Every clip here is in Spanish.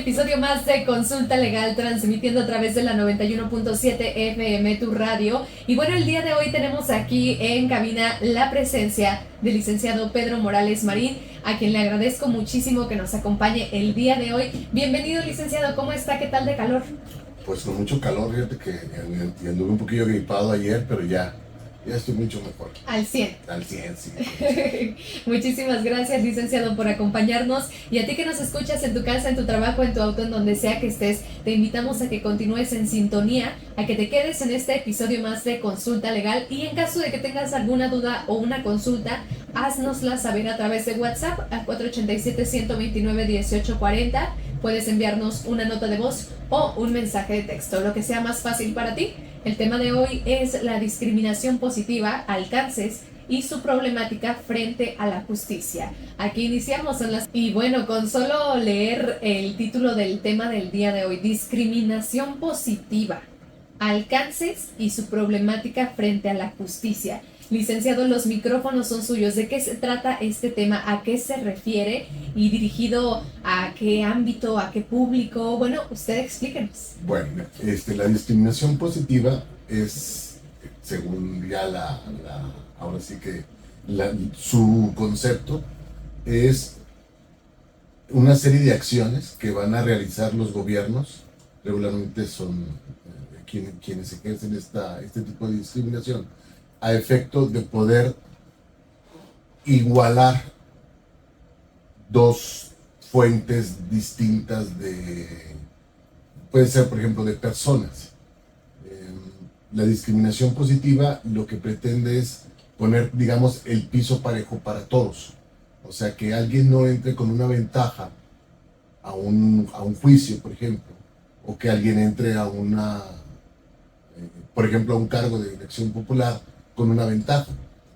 episodio más de Consulta Legal, transmitiendo a través de la 91.7 FM, tu radio. Y bueno, el día de hoy tenemos aquí en cabina la presencia del licenciado Pedro Morales Marín, a quien le agradezco muchísimo que nos acompañe el día de hoy. Bienvenido, licenciado, ¿cómo está? ¿Qué tal de calor? Pues con mucho calor, fíjate que anduve un poquillo gripado ayer, pero ya estoy mucho mejor. Al 100. Al 100, sí. Muchísimas gracias, licenciado, por acompañarnos. Y a ti que nos escuchas en tu casa, en tu trabajo, en tu auto, en donde sea que estés, te invitamos a que continúes en sintonía, a que te quedes en este episodio más de Consulta Legal. Y en caso de que tengas alguna duda o una consulta, haznosla saber a través de WhatsApp a 487-129-1840. Puedes enviarnos una nota de voz o un mensaje de texto, lo que sea más fácil para ti. El tema de hoy es la discriminación positiva, alcances y su problemática frente a la justicia. Aquí iniciamos y bueno, con solo leer el título del tema del día de hoy, discriminación positiva, alcances y su problemática frente a la justicia. Licenciado, los micrófonos son suyos. ¿De qué se trata este tema? ¿A qué se refiere? ¿Y dirigido a qué ámbito, a qué público? Bueno, usted explíquenos. Bueno, la discriminación positiva es, según ya ahora sí que su concepto, es una serie de acciones que van a realizar los gobiernos. Regularmente son quienes ejercen este tipo de discriminación, a efecto de poder igualar dos fuentes distintas puede ser, por ejemplo, de personas. La discriminación positiva lo que pretende es poner, digamos, el piso parejo para todos. O sea, que alguien no entre con una ventaja a un juicio, por ejemplo, o que alguien entre por ejemplo, a un cargo de elección popular con una ventaja.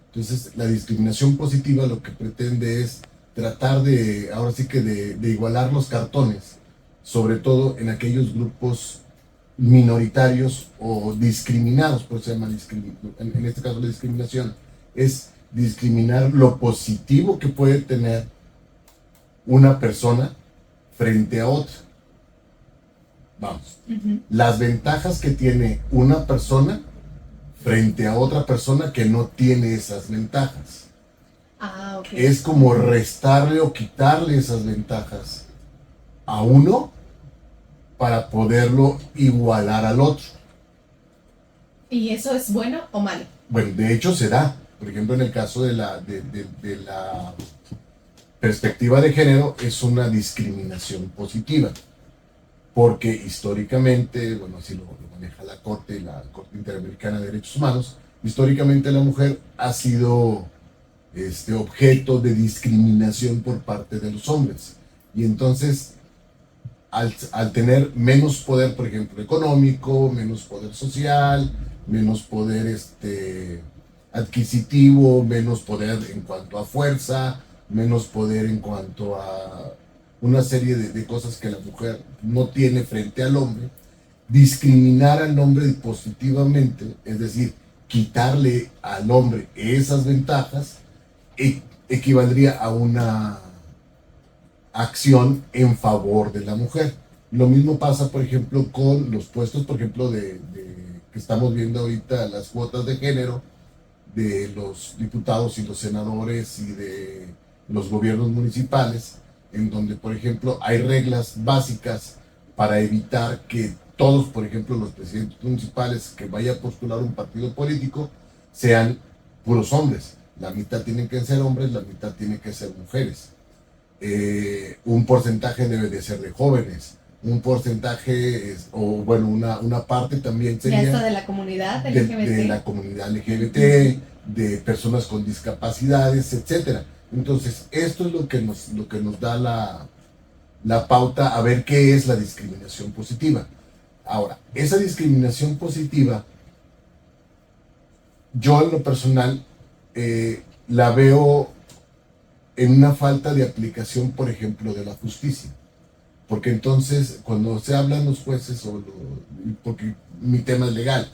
Entonces, la discriminación positiva lo que pretende es tratar ahora sí que de igualar los cartones, sobre todo en aquellos grupos minoritarios o discriminados, por eso se llama en este caso la discriminación, es discriminar lo positivo que puede tener una persona frente a otra. Vamos, las ventajas que tiene una persona frente a otra persona que no tiene esas ventajas. Okay. Es como restarle o quitarle esas ventajas a uno para poderlo igualar al otro. ¿Y eso es bueno o malo? Bueno, de hecho se da. Por ejemplo, en el caso de la perspectiva de género, es una discriminación positiva. Porque históricamente, bueno, así lo maneja la Corte Interamericana de Derechos Humanos, históricamente la mujer ha sido objeto de discriminación por parte de los hombres. Y entonces, al tener menos poder, por ejemplo, económico, menos poder social, menos poder adquisitivo, menos poder en cuanto a fuerza, menos poder en cuanto a una serie de cosas que la mujer no tiene frente al hombre, discriminar al hombre positivamente, es decir, quitarle al hombre esas ventajas, equivaldría a una acción en favor de la mujer. Lo mismo pasa, por ejemplo, con los puestos, por ejemplo, que estamos viendo ahorita, las cuotas de género de los diputados y los senadores y de los gobiernos municipales, en donde, por ejemplo, hay reglas básicas para evitar que todos, por ejemplo, los presidentes municipales que vaya a postular un partido político sean puros hombres. La mitad tienen que ser hombres, la mitad tienen que ser mujeres. Un porcentaje debe de ser de jóvenes, un porcentaje, una parte también sería... Ya está de la comunidad LGBT. De la comunidad LGBT, de personas con discapacidades, etcétera. Entonces, esto es lo que nos da la pauta a ver qué es la discriminación positiva. Ahora, esa discriminación positiva, yo en lo personal la veo en una falta de aplicación, por ejemplo, de la justicia. Porque entonces, cuando se hablan los jueces, porque mi tema es legal,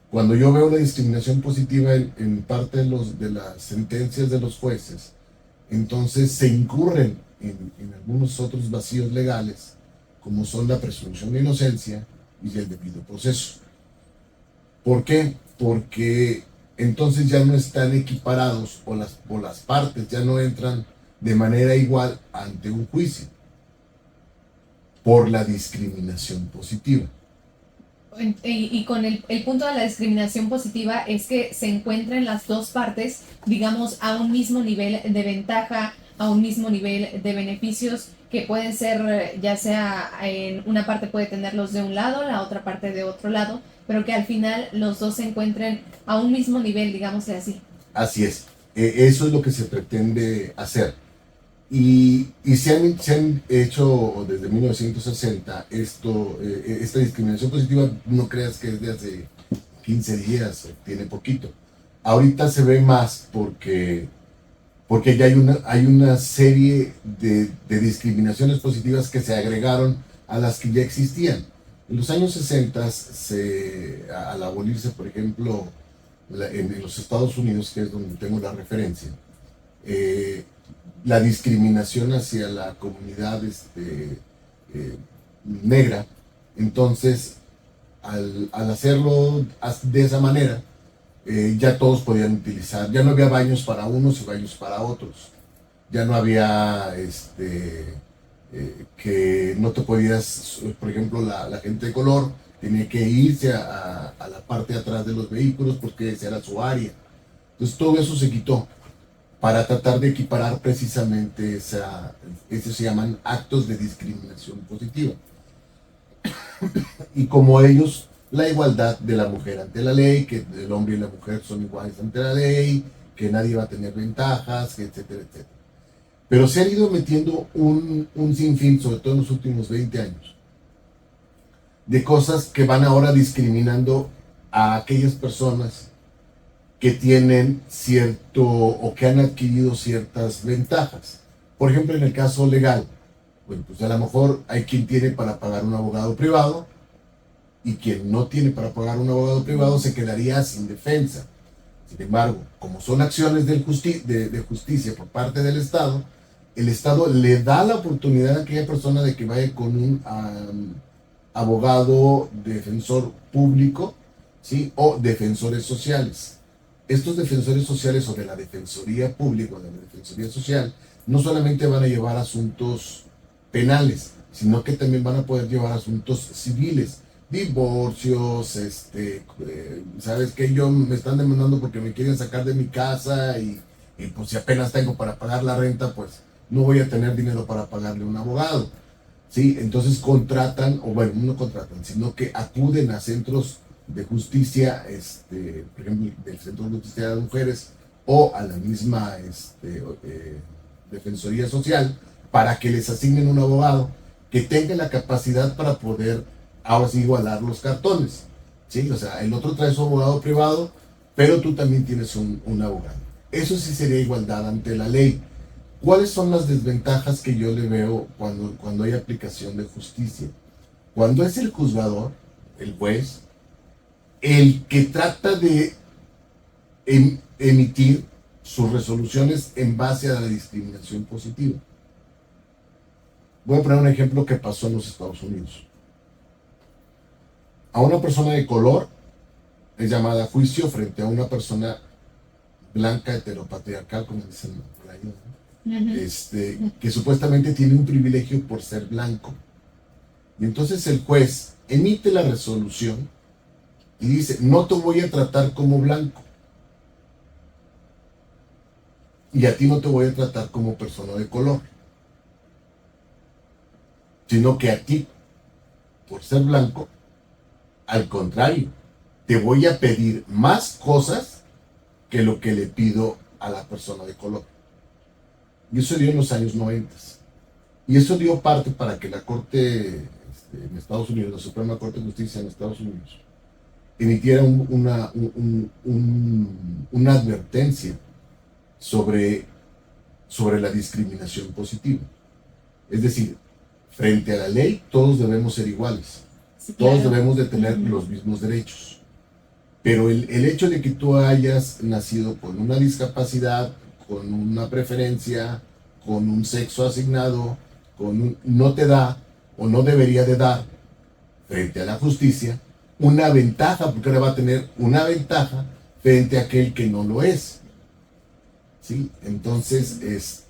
cuando yo veo la discriminación positiva en parte de las sentencias de los jueces, entonces se incurren en algunos otros vacíos legales, como son la presunción de inocencia y el debido proceso. ¿Por qué? Porque entonces ya no están equiparados o las partes ya no entran de manera igual ante un juicio por la discriminación positiva. Y con el punto de la discriminación positiva es que se encuentran las dos partes, digamos, a un mismo nivel de ventaja, a un mismo nivel de beneficios que pueden ser, ya sea en una parte puede tenerlos de un lado, la otra parte de otro lado, pero que al final los dos se encuentren a un mismo nivel, digámosle así. Así es. Eso es lo que se pretende hacer. Y se han hecho desde 1960 esta discriminación positiva, no creas que es de hace 15 días, tiene poquito. Ahorita se ve más porque ya hay una serie de discriminaciones positivas que se agregaron a las que ya existían. En los años 60, al abolirse, por ejemplo, en los Estados Unidos, que es donde tengo la referencia, eh, la discriminación hacia la comunidad negra. Entonces, al hacerlo de esa manera, ya todos podían utilizar, ya no había baños para unos y baños para otros. Ya no había que no te podías, por ejemplo, la gente de color tenía que irse a la parte de atrás de los vehículos porque esa era su área. Entonces todo eso se quitó para tratar de equiparar precisamente eso se llaman actos de discriminación positiva. Y como ellos, la igualdad de la mujer ante la ley, que el hombre y la mujer son iguales ante la ley, que nadie va a tener ventajas, etcétera, etcétera. Pero se han ido metiendo un sinfín, sobre todo en los últimos 20 años, de cosas que van ahora discriminando a aquellas personas que tienen cierto o que han adquirido ciertas ventajas. Por ejemplo, en el caso legal, bueno, pues a lo mejor hay quien tiene para pagar un abogado privado y quien no tiene para pagar un abogado privado se quedaría sin defensa. Sin embargo, como son acciones de justicia por parte del Estado, el Estado le da la oportunidad a aquella persona de que vaya con un abogado defensor público, ¿sí? O defensores sociales. Estos defensores sociales o de la Defensoría Pública o de la Defensoría Social no solamente van a llevar asuntos penales, sino que también van a poder llevar asuntos civiles, divorcios, sabes que yo me están demandando porque me quieren sacar de mi casa y pues si apenas tengo para pagar la renta, pues no voy a tener dinero para pagarle a un abogado, ¿sí? Entonces contratan, o bueno, no contratan, sino que acuden a centros de justicia, por ejemplo, del Centro de Justicia de las Mujeres o a la misma Defensoría Social para que les asignen un abogado que tenga la capacidad para poder ahora sí igualar los cartones, ¿sí? O sea, el otro trae su abogado privado, pero tú también tienes un abogado. Eso sí sería igualdad ante la ley. ¿Cuáles son las desventajas que yo le veo cuando hay aplicación de justicia? Cuando es el juzgador, el juez, el que trata de emitir sus resoluciones en base a la discriminación positiva. Voy a poner un ejemplo que pasó en los Estados Unidos. A una persona de color es llamada a juicio frente a una persona blanca heteropatriarcal, como dicen por ahí, ¿no? Que supuestamente tiene un privilegio por ser blanco. Y entonces el juez emite la resolución y dice, no te voy a tratar como blanco. Y a ti no te voy a tratar como persona de color. Sino que a ti, por ser blanco, al contrario, te voy a pedir más cosas que lo que le pido a la persona de color. Y eso dio en los años 90. Y eso dio parte para que la Corte en Estados Unidos, la Suprema Corte de Justicia en Estados Unidos, emitiera una advertencia sobre la discriminación positiva. Es decir, frente a la ley todos debemos ser iguales, sí, claro. Todos debemos de tener los mismos derechos. Pero el hecho de que tú hayas nacido con una discapacidad, con una preferencia, con un sexo asignado, no te da o no debería de dar frente a la justicia una ventaja, porque ahora va a tener una ventaja frente a aquel que no lo es. ¿Sí? Entonces,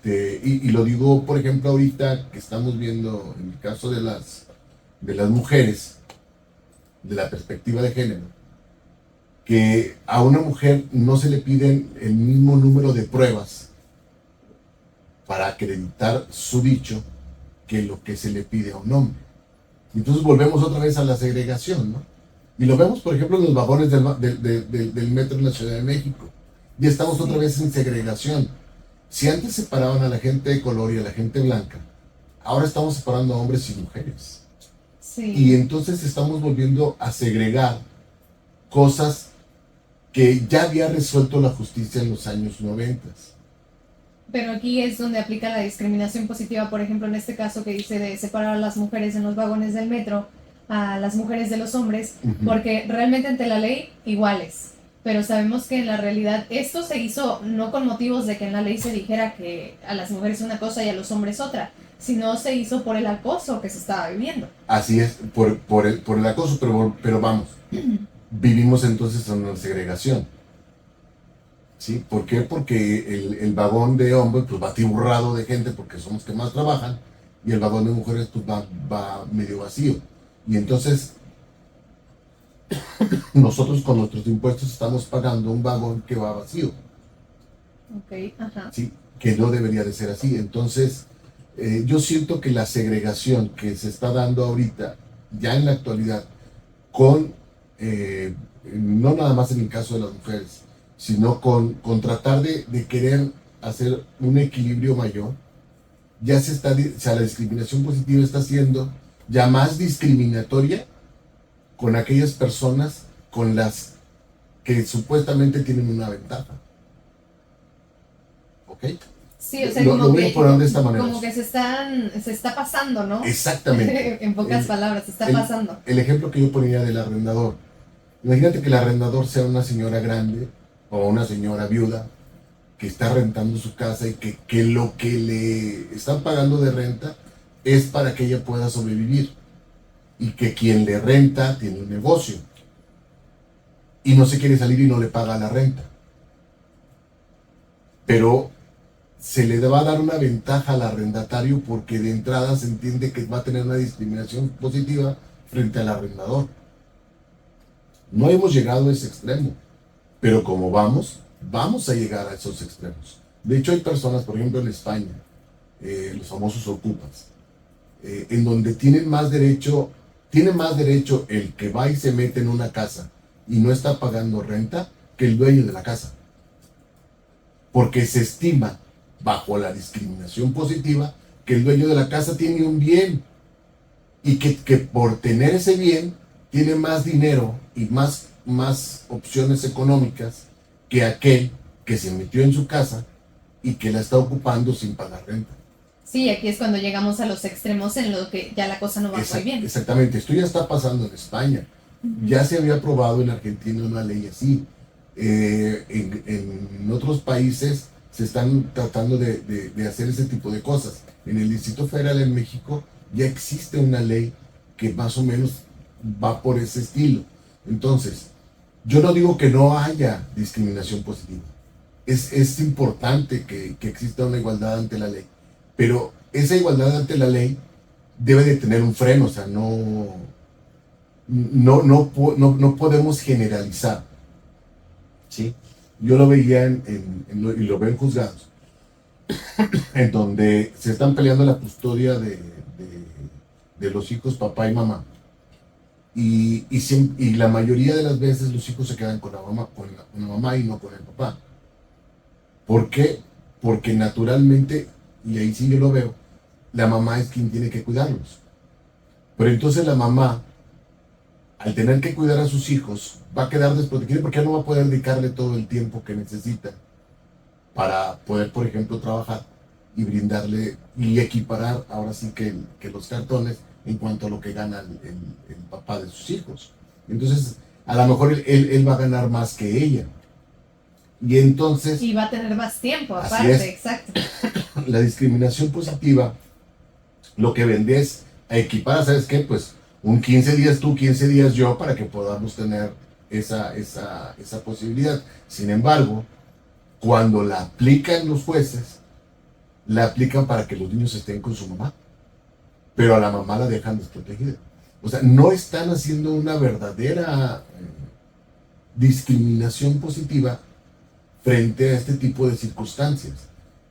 y lo digo, por ejemplo, ahorita que estamos viendo en el caso de las mujeres, de la perspectiva de género, que a una mujer no se le piden el mismo número de pruebas para acreditar su dicho que lo que se le pide a un hombre. Entonces volvemos otra vez a la segregación, ¿no? Y lo vemos, por ejemplo, en los vagones del metro en la Ciudad de México. Ya estamos otra vez en segregación. Si antes separaban a la gente de color y a la gente blanca, ahora estamos separando a hombres y mujeres. Sí. Y entonces estamos volviendo a segregar cosas que ya había resuelto la justicia en los años 90. Pero aquí es donde aplica la discriminación positiva, por ejemplo, en este caso que dice de separar a las mujeres en los vagones del metro a las mujeres de los hombres, porque realmente ante la ley iguales. Pero sabemos que en la realidad esto se hizo no con motivos de que en la ley se dijera que a las mujeres una cosa y a los hombres otra, sino se hizo por el acoso que se estaba viviendo. Así es, por el acoso, pero vamos, vivimos entonces en una segregación. ¿Sí? ¿Por qué? Porque el vagón de hombres pues va atiburrado de gente porque son los que más trabajan, y el vagón de mujeres pues va medio vacío. Y entonces nosotros con nuestros impuestos estamos pagando un vagón que va vacío. Ok, ajá. ¿Sí? Que no debería de ser así. Entonces, yo siento que la segregación que se está dando ahorita, ya en la actualidad, no nada más en el caso de las mujeres, sino con tratar de querer hacer un equilibrio mayor, ya la discriminación positiva está siendo ya más discriminatoria con aquellas personas con las que supuestamente tienen una ventaja. ¿Ok? Sí, o sea, lo voy a poner de esta manera. Como que se está pasando, ¿no? Exactamente. En pocas palabras, se está pasando. El ejemplo que yo ponía del arrendador. Imagínate que el arrendador sea una señora grande o una señora viuda que está rentando su casa y que lo que le están pagando de renta es para que ella pueda sobrevivir, y que quien le renta tiene un negocio y no se quiere salir y no le paga la renta, pero se le va a dar una ventaja al arrendatario porque de entrada se entiende que va a tener una discriminación positiva frente al arrendador. No hemos llegado a ese extremo, pero como vamos a llegar a esos extremos. De hecho, hay personas, por ejemplo en España, los famosos ocupas, en donde tiene más derecho el que va y se mete en una casa y no está pagando renta que el dueño de la casa. Porque se estima, bajo la discriminación positiva, que el dueño de la casa tiene un bien y que por tener ese bien tiene más dinero y más opciones económicas que aquel que se metió en su casa y que la está ocupando sin pagar renta. Sí, aquí es cuando llegamos a los extremos en lo que ya la cosa no va muy bien. Exactamente, esto ya está pasando en España. Ya se había aprobado en Argentina una ley así. En otros países se están tratando de hacer ese tipo de cosas. En el Distrito Federal en México ya existe una ley que más o menos va por ese estilo. Entonces, yo no digo que no haya discriminación positiva. Es importante que exista una igualdad ante la ley, pero esa igualdad ante la ley debe de tener un freno. O sea, no podemos generalizar. ¿Sí? Yo lo veía y lo veo en juzgados, en donde se están peleando la custodia de los hijos, papá y mamá. Y la mayoría de las veces los hijos se quedan con la mamá y no con el papá. ¿Por qué? Porque naturalmente, y ahí sí yo lo veo, la mamá es quien tiene que cuidarlos. Pero entonces la mamá, al tener que cuidar a sus hijos, va a quedar desprotegida porque ya no va a poder dedicarle todo el tiempo que necesita para poder, por ejemplo, trabajar y brindarle y equiparar ahora sí que los cartones en cuanto a lo que gana el papá de sus hijos. Entonces, a lo mejor él va a ganar más que ella. Y entonces... Y va a tener más tiempo, aparte, exacto. La discriminación positiva lo que vende es a equipar, ¿sabes qué? Pues un 15 días tú, 15 días yo, para que podamos tener esa posibilidad. Sin embargo, cuando la aplican los jueces, la aplican para que los niños estén con su mamá, pero a la mamá la dejan desprotegida. O sea, no están haciendo una verdadera discriminación positiva frente a este tipo de circunstancias.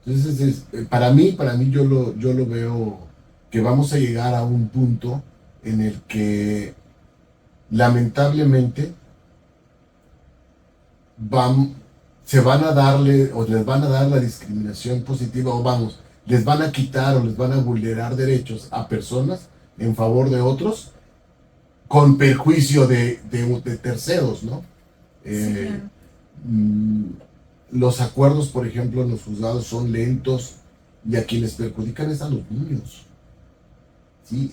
Entonces, para mí yo lo veo que vamos a llegar a un punto en el que lamentablemente se van a darle o les van a dar la discriminación positiva o vamos, les van a quitar o les van a vulnerar derechos a personas en favor de otros con perjuicio de terceros, ¿no? Claro. Los acuerdos, por ejemplo, en los juzgados son lentos y a quienes perjudican es a los niños. ¿Sí?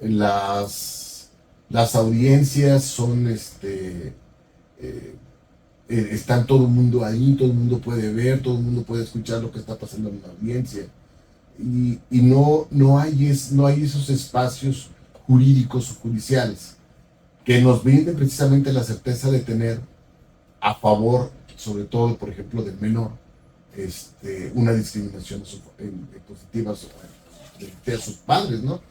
Las audiencias son, están todo el mundo ahí, todo el mundo puede ver, todo el mundo puede escuchar lo que está pasando en la audiencia. Y no hay esos espacios jurídicos o judiciales que nos brinden precisamente la certeza de tener a favor, sobre todo, por ejemplo, del menor, una discriminación positiva de sus padres, ¿no?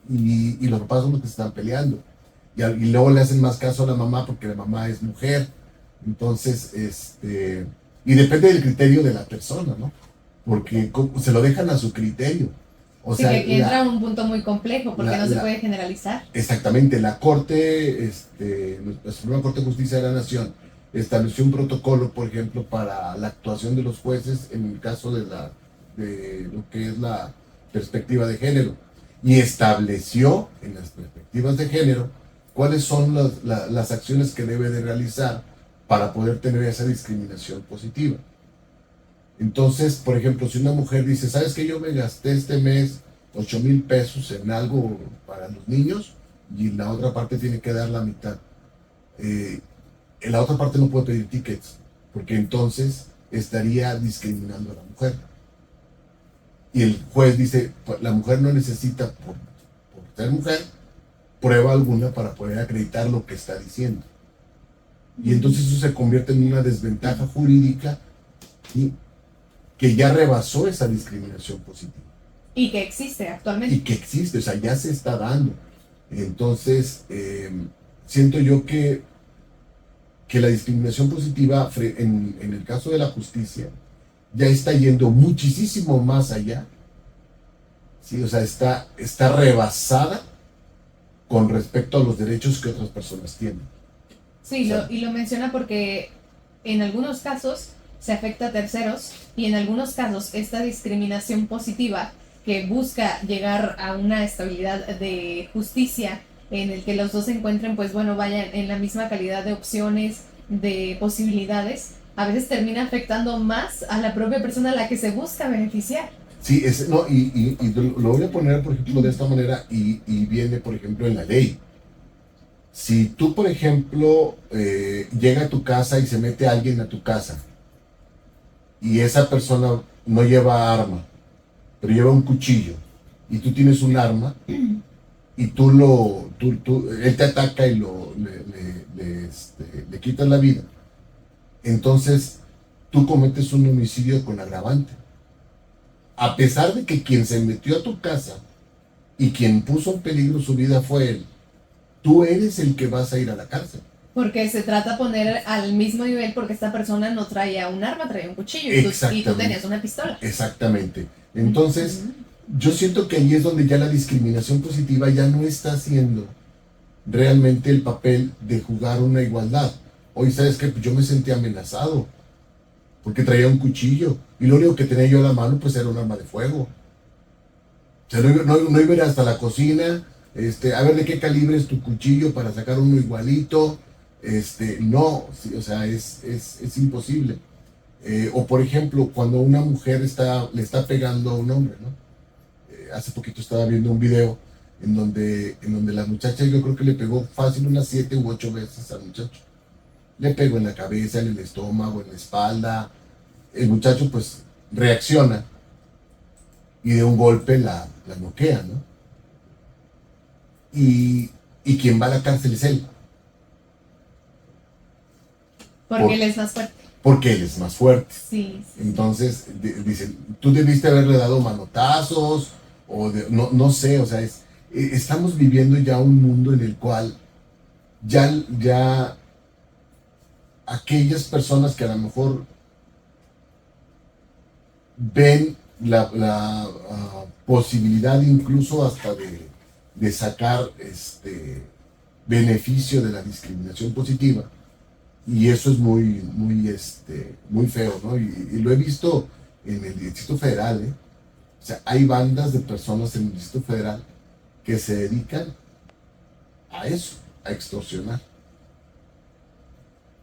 Y los papás son los que se están peleando. Y luego le hacen más caso a la mamá porque la mamá es mujer. Entonces, y depende del criterio de la persona, ¿no? Porque se lo dejan a su criterio. O Sí, sea, que aquí entra un punto muy complejo porque no se puede generalizar. Exactamente, la Corte, la Suprema Corte de Justicia de la Nación estableció un protocolo, por ejemplo, para la actuación de los jueces en el caso de lo que es la perspectiva de género y estableció en las perspectivas de género cuáles son las acciones que debe de realizar para poder tener esa discriminación positiva. Entonces, por ejemplo, si una mujer dice, ¿sabes qué? Yo me gasté este mes 8,000 pesos en algo para los niños y la otra parte tiene que dar la mitad. La otra parte no puede pedir tickets, porque entonces estaría discriminando a la mujer. Y el juez dice, la mujer no necesita, por ser mujer, prueba alguna para poder acreditar lo que está diciendo. Y entonces eso se convierte en una desventaja jurídica, ¿sí?, que ya rebasó esa discriminación positiva. Y que existe actualmente. Y que existe, o sea, ya se está dando. Entonces, siento yo que la discriminación positiva en el caso de la justicia ya está yendo muchísimo más allá. ¿Sí? O sea, está rebasada con respecto a los derechos que otras personas tienen. Sí, O sea, y lo menciona porque en algunos casos se afecta a terceros y en algunos casos esta discriminación positiva que busca llegar a una estabilidad de justicia en el que los dos se encuentren, pues bueno, vayan en la misma calidad de opciones, de posibilidades, a veces termina afectando más a la propia persona a la que se busca beneficiar. sí, no, y lo voy a poner, por ejemplo, de esta manera y viene, por ejemplo, en la ley. Si tú, por ejemplo, llega a tu casa y se mete alguien a tu casa y esa persona no lleva arma, pero lleva un cuchillo y tú tienes un arma y él te ataca y le quitas la vida, entonces tú cometes un homicidio con agravante. A pesar de que quien se metió a tu casa y quien puso en peligro su vida fue él, tú eres el que vas a ir a la cárcel. Porque se trata de poner al mismo nivel porque esta persona no traía un arma, traía un cuchillo y tú tenías una pistola. Exactamente. Entonces, yo siento que ahí es donde ya la discriminación positiva ya no está haciendo realmente el papel de jugar una igualdad. Hoy, ¿sabes qué? Pues yo me sentí amenazado porque traía un cuchillo y lo único que tenía yo a la mano pues era un arma de fuego. O sea, no iba a ir hasta la cocina, a ver de qué calibre es tu cuchillo para sacar uno igualito. No, sí, o sea, es imposible. O por ejemplo, cuando una mujer le está pegando a un hombre, ¿no? Hace poquito estaba viendo un video en donde la muchacha, yo creo que le pegó fácil unas 7 u 8 veces al muchacho. Le pegó en la cabeza, en el estómago, en la espalda. El muchacho pues reacciona y de un golpe la la noquea, ¿no? Y quien va a la cárcel es él. Porque él es más fuerte. Porque él es más fuerte. Sí. Entonces, dicen, tú debiste haberle dado manotazos, no sé, o sea, estamos viviendo ya un mundo en el cual ya aquellas personas que a lo mejor ven la posibilidad incluso hasta de sacar beneficio de la discriminación positiva, y eso es muy feo, ¿no? Y lo he visto en el Distrito Federal, ¿eh? O sea, hay bandas de personas en el Distrito Federal que se dedican a eso, a extorsionar.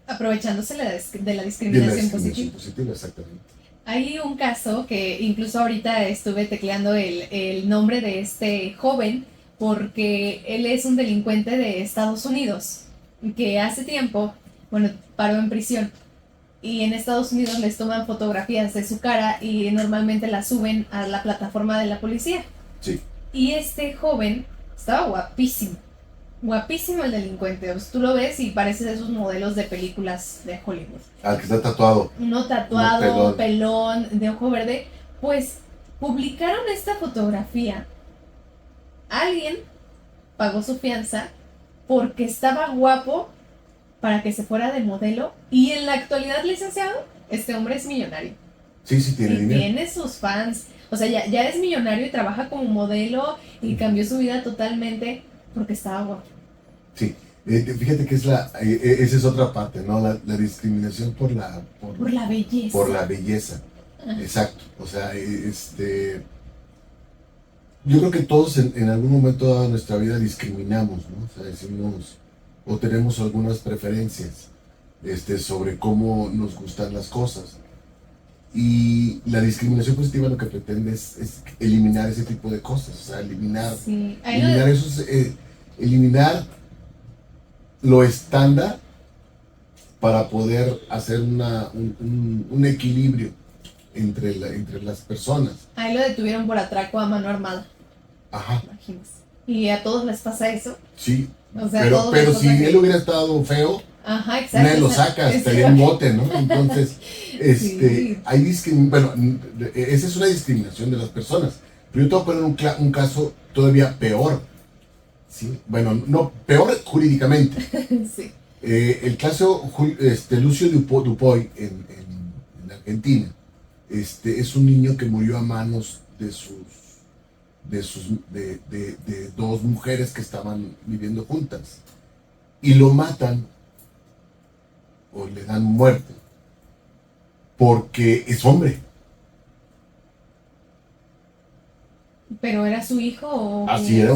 Aprovechándose de la De la discriminación discriminación positiva. positiva, exactamente. Hay un caso que incluso ahorita estuve tecleando el nombre de este joven porque él es un delincuente de Estados Unidos que hace tiempo, bueno, paró en prisión y en Estados Unidos les toman fotografías de su cara y normalmente las suben a la plataforma de la policía. Sí. Y este joven estaba guapísimo. Guapísimo el delincuente. O sea, tú lo ves y parece de esos modelos de películas de Hollywood. Al que está tatuado. Uno tatuado, Uno pelón, de ojo verde. Pues publicaron esta fotografía. Alguien pagó su fianza porque estaba guapo para que se fuera de modelo. Y en la actualidad, licenciado, este hombre es millonario. Sí, tiene y dinero. Tiene sus fans. O sea, ya es millonario y trabaja como modelo y cambió su vida totalmente porque estaba guapo. Sí, fíjate que esa es otra parte, ¿no? La discriminación por la belleza. Por la belleza, Ajá. exacto. O sea, yo creo que todos en algún momento de nuestra vida discriminamos, ¿no? O sea, decimos, o tenemos algunas preferencias sobre cómo nos gustan las cosas. Y la discriminación positiva lo que pretende es eliminar ese tipo de cosas, o sea, eliminar lo estándar para poder hacer un equilibrio entre las personas. Ahí lo detuvieron por atraco a mano armada. Ajá. Imagínense. Y a todos les pasa eso. Sí. O sea, pero si él hubiera estado feo, ajá, exacto, nadie lo saca, estaría en bote, ¿no? Entonces, sí. hay esa es una discriminación de las personas. Pero yo te voy a poner un caso todavía peor. ¿Sí? Bueno, no, peor jurídicamente. Sí. El caso Lucio Dupuy en Argentina. Es un niño que murió a manos de dos mujeres que estaban viviendo juntas. Y lo matan o le dan muerte porque es hombre. ¿Pero era su hijo o...? Así era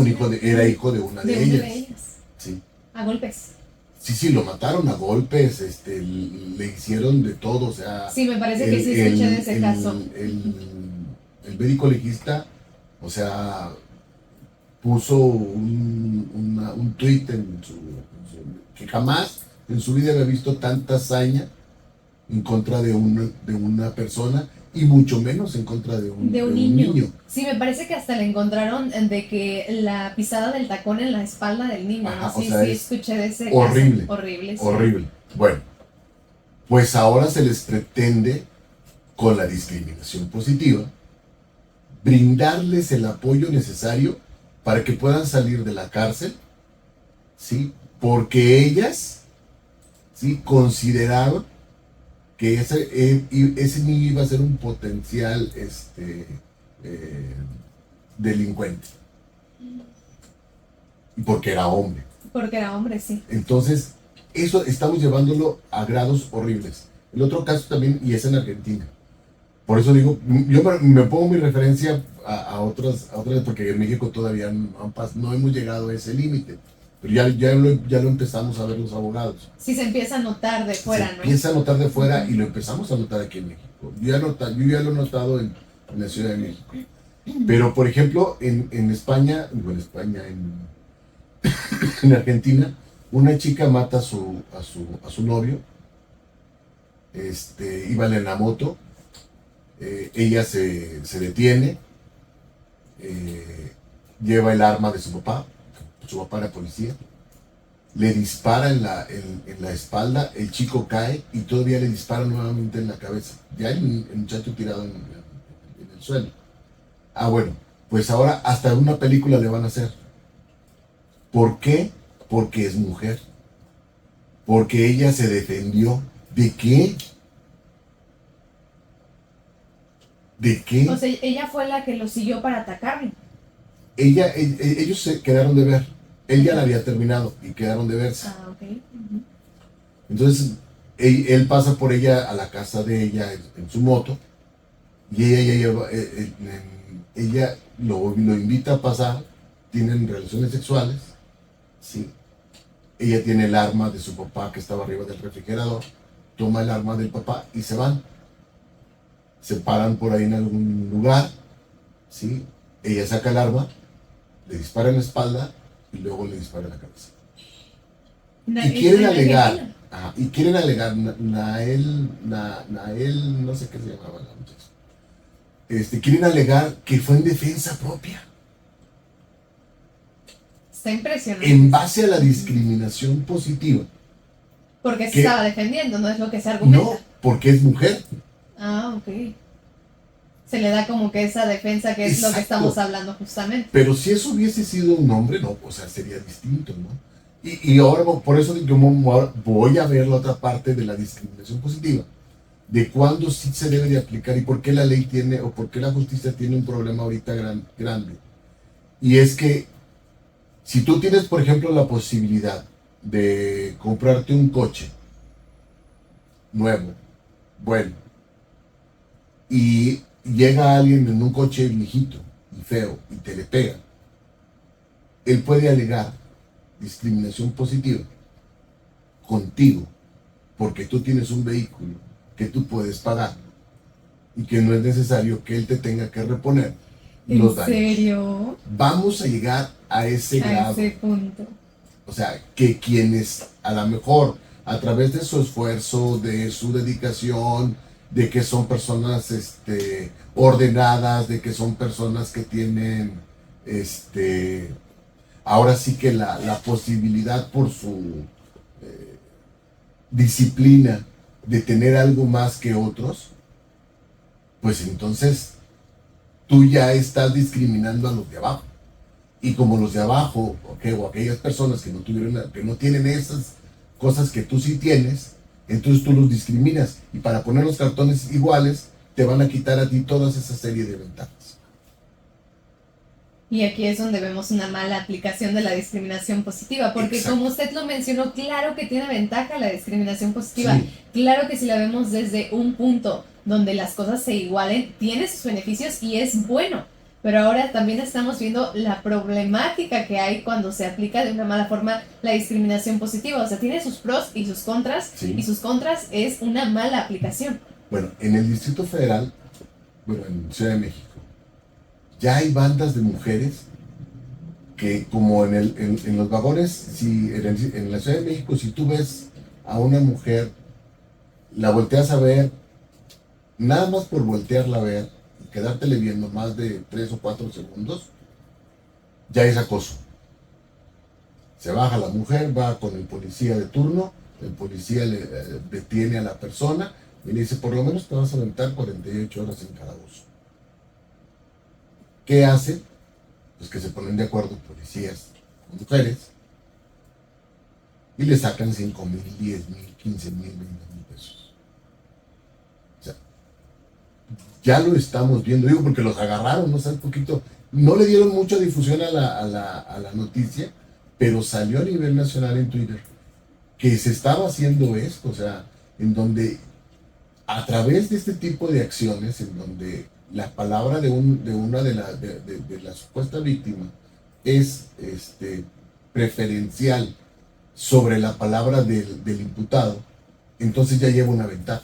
hijo de una de ellas. Sí. A golpes. Sí, lo mataron a golpes, le hicieron de todo, o sea... Sí, me parece que sí escuché de ese caso. El médico legista, o sea, puso un tuit que jamás en su vida había visto tanta hazaña en contra de una persona, y mucho menos en contra de un niño. Sí, me parece que hasta le encontraron de que la pisada del tacón en la espalda del niño. Ajá, sí, o sea, escuché de ese horrible, caso. Horrible. Sí. Horrible. Bueno, pues ahora se les pretende, con la discriminación positiva, brindarles el apoyo necesario para que puedan salir de la cárcel, ¿sí? Porque ellas, ¿sí?, consideraban que ese niño iba a ser un potencial delincuente. Porque era hombre. Porque era hombre, sí. Entonces, eso estamos llevándolo a grados horribles. El otro caso también, y es en Argentina. Por eso digo, yo me pongo mi referencia a otras, porque en México todavía no hemos llegado a ese límite. Pero ya lo empezamos a ver los abogados. Sí, se empieza a notar de fuera, ¿no? Se empieza a notar de fuera, y lo empezamos a notar aquí en México. Yo ya lo he notado en la Ciudad de México. Pero, por ejemplo, en España, en Argentina, una chica mata a su novio. Iban en la moto. Ella se detiene. lleva el arma de su papá era policía, le dispara en la espalda, el chico cae y todavía le dispara nuevamente en la cabeza. Ya el muchacho tirado en el suelo. Ah, bueno, pues ahora hasta una película le van a hacer. ¿Por qué? Porque es mujer. Porque ella se defendió. ¿De qué? ¿De qué? O sea, ella fue la que lo siguió para atacarlo. Ellos se quedaron de ver. Él ya la había terminado y quedaron de verse. Ah, ok. Uh-huh. Entonces, él pasa por ella a la casa de ella en su moto y ella lo invita a pasar, tienen relaciones sexuales, ¿sí? Ella tiene el arma de su papá que estaba arriba del refrigerador, toma el arma del papá y se van. Se paran por ahí en algún lugar, ¿sí? Ella saca el arma, le dispara en la espalda y luego le dispara en la cabeza. Y quieren alegar, Nael, no sé qué se llamaba la muchacha. Quieren alegar que fue en defensa propia. Está impresionante. En base a la discriminación positiva. Porque se estaba defendiendo, no es lo que se argumenta. No, porque es mujer. Ah, ok. Se le da como que esa defensa que es Exacto. lo que estamos hablando justamente. Pero si eso hubiese sido un hombre, no, o sea, sería distinto, ¿no? Y ahora, por eso yo voy a ver la otra parte de la discriminación positiva, de cuándo sí se debe de aplicar y por qué la ley tiene, o por qué la justicia tiene un problema ahorita grande. Y es que, si tú tienes, por ejemplo, la posibilidad de comprarte un coche nuevo, bueno, y llega alguien en un coche viejito y feo y te le pega, él puede alegar discriminación positiva contigo porque tú tienes un vehículo que tú puedes pagar y que no es necesario que él te tenga que reponer los daños. ¿En serio? Vamos a llegar a ese grado. A ese punto. O sea, que quienes a lo mejor a través de su esfuerzo, de su dedicación, de que son personas ordenadas, de que son personas que tienen ahora sí que la posibilidad por su disciplina de tener algo más que otros, pues entonces tú ya estás discriminando a los de abajo. Y como los de abajo, o aquellas personas que no tienen esas cosas que tú sí tienes, entonces tú los discriminas. Y para poner los cartones iguales, te van a quitar a ti toda esa serie de ventajas. Y aquí es donde vemos una mala aplicación de la discriminación positiva, porque Exacto. Como usted lo mencionó, claro que tiene ventaja la discriminación positiva. Sí. Claro que si la vemos desde un punto donde las cosas se igualen, tiene sus beneficios y es bueno. Pero ahora también estamos viendo la problemática que hay cuando se aplica de una mala forma la discriminación positiva. O sea, tiene sus pros y sus contras, Sí. y sus contras es una mala aplicación. Bueno, en el Distrito Federal, en Ciudad de México, ya hay bandas de mujeres que, como en los vagones, en la Ciudad de México, si tú ves a una mujer, la volteas a ver, nada más por voltearla a ver, quedártele viendo más de 3 o 4 segundos, ya es acoso. Se baja la mujer, va con el policía de turno, el policía le detiene a la persona y le dice, por lo menos te vas a aventar 48 horas en calabozo. ¿Qué hace? Pues que se ponen de acuerdo policías con mujeres y le sacan 5,000, 10,000, 15,000, 20,000 pesos. O sea, ya lo estamos viendo, digo, porque los agarraron, no sé, un poquito, no le dieron mucha difusión a la noticia, pero salió a nivel nacional en Twitter que se estaba haciendo esto, o sea, en donde a través de este tipo de acciones, en donde la palabra de una de la supuesta víctima es preferencial sobre la palabra del imputado, entonces ya lleva una ventaja.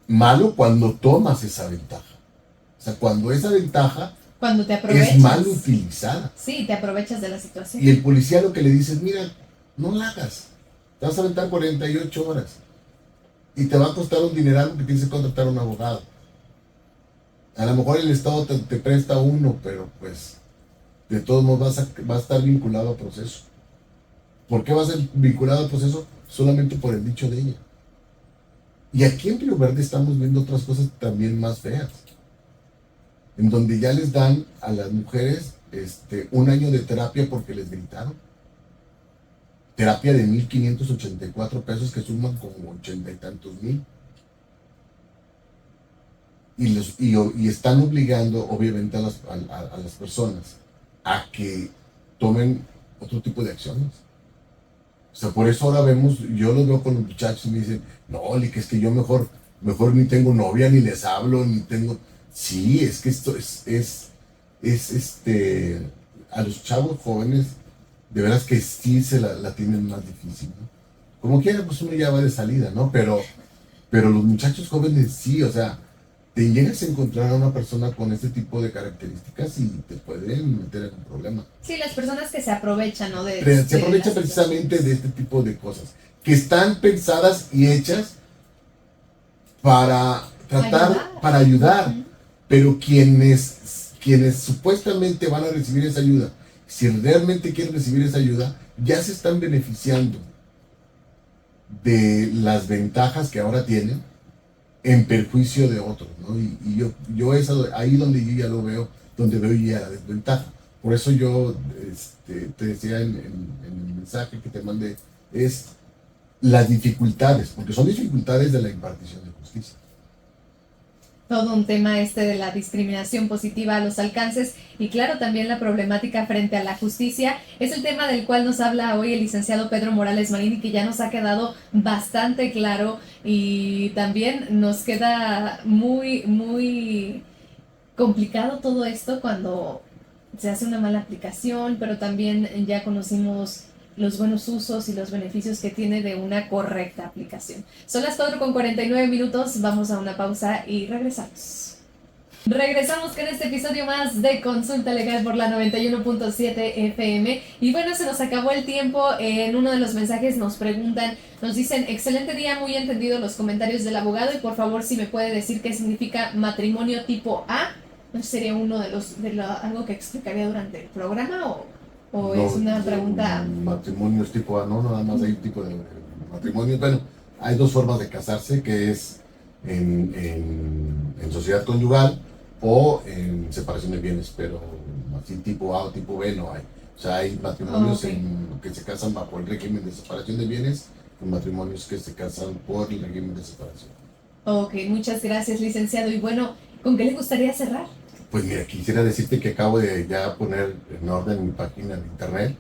Malo cuando tomas esa ventaja. O sea, cuando esa ventaja Cuando te aprovechas. es mal utilizada. Sí, te aprovechas de la situación. Y el policía lo que le dice es, mira, no la hagas. Te vas a aventar 48 horas. Y te va a costar un dineral porque tienes que contratar a un abogado. A lo mejor el Estado te presta uno, pero pues de todos modos va a estar vinculado al proceso. ¿Por qué va a ser vinculado al proceso? Solamente por el dicho de ella. Y aquí en Río Verde estamos viendo otras cosas también más feas, en donde ya les dan a las mujeres un año de terapia porque les gritaron. Terapia de 1,584 pesos que suman como 80 y tantos mil. Y están obligando, obviamente, a las personas a que tomen otro tipo de acciones. O sea, por eso ahora vemos, yo los veo con los muchachos y me dicen, no, Li, que es que yo mejor ni tengo novia, ni les hablo, ni tengo... Sí, es que esto es a los chavos jóvenes, de veras que sí la tienen más difícil, ¿no? Como quiera, pues uno ya va de salida, ¿no? Pero los muchachos jóvenes sí, o sea, te llegas a encontrar a una persona con este tipo de características y te pueden meter en un problema. Sí, las personas que se aprovechan, ¿no? Se aprovecha precisamente de este tipo de cosas, que están pensadas y hechas para tratar, para ayudar, uh-huh. Pero quienes supuestamente van a recibir esa ayuda, si realmente quieren recibir esa ayuda, ya se están beneficiando de las ventajas que ahora tienen en perjuicio de otros, ¿no? Y yo es ahí donde yo ya lo veo, donde veo ya la desventaja. Por eso yo te decía en el mensaje que te mandé, es las dificultades, porque son dificultades de la impartición de justicia. Todo un tema de la discriminación positiva a los alcances y claro también la problemática frente a la justicia es el tema del cual nos habla hoy el licenciado Pedro Morales Marín y que ya nos ha quedado bastante claro y también nos queda muy complicado todo esto cuando se hace una mala aplicación, pero también ya conocimos los buenos usos y los beneficios que tiene de una correcta aplicación. Son las 4:49, vamos a una pausa y regresamos. Regresamos con este episodio más de Consulta Legal por la 91.7 FM. Y bueno, se nos acabó el tiempo. En uno de los mensajes nos preguntan, nos dicen, excelente día, muy entendido los comentarios del abogado y por favor si me puede decir qué significa matrimonio tipo A. ¿No sería uno algo que explicaría durante el programa o no, es una pregunta? Matrimonios tipo A, no, nada más hay un tipo de matrimonios. Bueno, hay dos formas de casarse, que es en sociedad conyugal o en separación de bienes, pero así tipo A o tipo B no hay. O sea, hay matrimonios que se casan bajo el régimen de separación de bienes y matrimonios que se casan por el régimen de separación. Ok, muchas gracias, licenciado. Y bueno, ¿con qué le gustaría cerrar? Pues mira, quisiera decirte que acabo de ya poner en orden mi página de internet.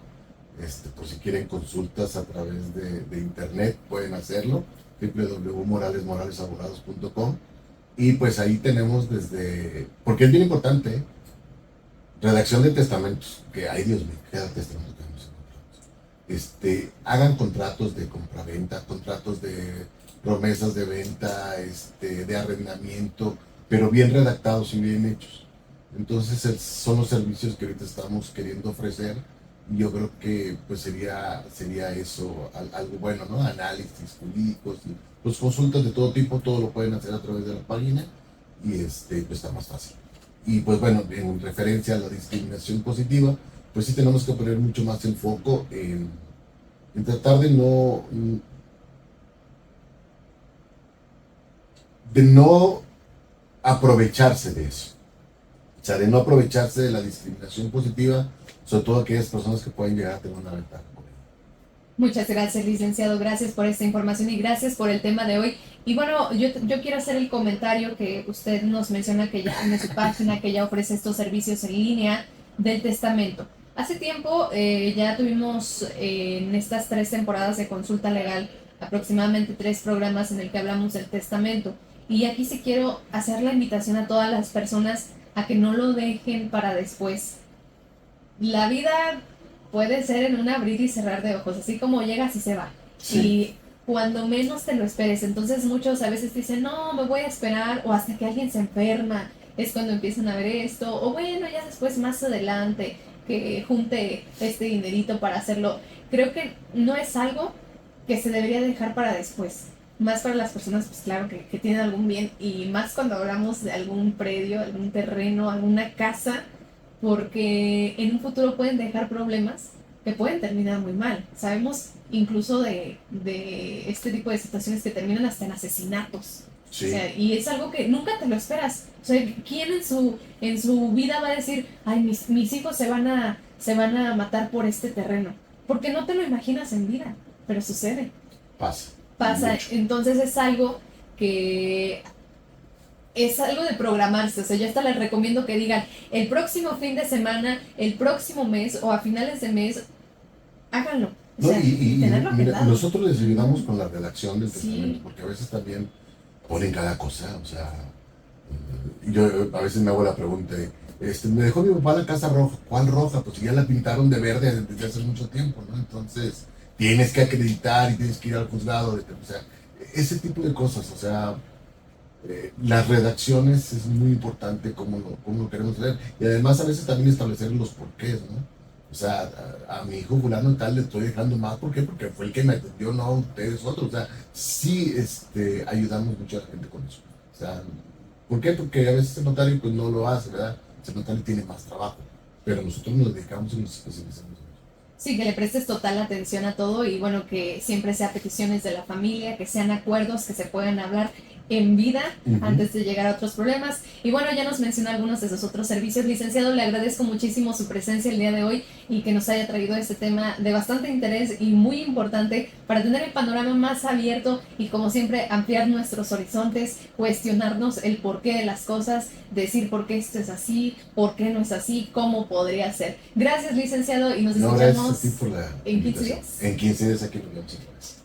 Por si quieren consultas a través de internet, pueden hacerlo, www.moralesmoralesabogados.com. Y pues ahí tenemos porque es bien importante, redacción de testamentos, que ay Dios mío, cada testamento que nos encontramos. Hagan contratos de compraventa, contratos de promesas de venta, de arrendamiento, pero bien redactados y bien hechos. Entonces son los servicios que ahorita estamos queriendo ofrecer y yo creo que pues sería eso algo bueno, ¿no? Análisis jurídicos, y, pues consultas de todo tipo, todo lo pueden hacer a través de la página y pues está más fácil. Y pues bueno, en referencia a la discriminación positiva, pues sí tenemos que poner mucho más el foco en tratar de no aprovecharse de eso. O sea, de no aprovecharse de la discriminación positiva, sobre todo aquellas personas que pueden llegar a tener una ventaja. Muchas gracias, licenciado. Gracias por esta información y gracias por el tema de hoy. Y bueno, yo quiero hacer el comentario que usted nos menciona que ya tiene su página, que ya ofrece estos servicios en línea del testamento. Hace tiempo ya tuvimos en estas 3 temporadas de consulta legal aproximadamente 3 programas en el que hablamos del testamento. Y aquí sí quiero hacer la invitación a todas las personas a que no lo dejen para después. La vida puede ser en un abrir y cerrar de ojos, así como llega, así se va. Sí. Y cuando menos te lo esperes, entonces muchos a veces dicen, no, me voy a esperar, o hasta que alguien se enferma, es cuando empiezan a ver esto, o bueno, ya después más adelante, que junte este dinerito para hacerlo. Creo que no es algo que se debería dejar para después. más para las personas, pues claro, que tienen algún bien, y más cuando hablamos de algún predio, algún terreno, alguna casa, porque en un futuro pueden dejar problemas que pueden terminar muy mal. Sabemos incluso de este tipo de situaciones que terminan hasta en asesinatos. Sí. O sea, y es algo que nunca te lo esperas. O sea, ¿quién en su vida va a decir, ay, mis hijos se van a matar por este terreno? Porque no te lo imaginas en vida, pero sucede. Pasa. Mucho. Entonces es algo que es algo de programarse. O sea, yo hasta les recomiendo que digan el próximo fin de semana, el próximo mes o a finales de mes, háganlo. O No, sea, tenerlo mira, agendado. nosotros les ayudamos con la redacción del Sí. testamento, porque a veces también ponen cada cosa, o sea, yo a veces me hago la pregunta, me dejó mi papá la casa roja. ¿Cuál roja? Pues ya la pintaron de verde desde hace mucho tiempo, ¿no? Entonces tienes que acreditar y tienes que ir al juzgado, o sea, ese tipo de cosas, o sea, las redacciones es muy importante cómo lo queremos hacer, y además a veces también establecer los porqués, ¿no? O sea, a mi hijo fulano tal le estoy dejando más, ¿por qué? Porque fue el que me atendió, no ustedes otros. O sea, sí ayudamos mucho a la gente con eso. O sea, ¿por qué? Porque a veces el notario pues no lo hace, ¿verdad? El notario tiene más trabajo, pero nosotros nos dedicamos y nos especializamos en eso. Sí, que le prestes total atención a todo y bueno, que siempre sea peticiones de la familia, que sean acuerdos que se puedan hablar en vida antes de llegar a otros problemas. Y bueno, ya nos mencionó algunos de sus otros servicios. Licenciado, le agradezco muchísimo su presencia el día de hoy y que nos haya traído este tema de bastante interés y muy importante para tener el panorama más abierto y como siempre ampliar nuestros horizontes, cuestionarnos el porqué de las cosas, decir por qué esto es así, por qué no es así, cómo podría ser. Gracias, licenciado, y nos escuchamos Gracias a ti por la en 15 invitación. días. En 15 días aquí nos vemos otra vez.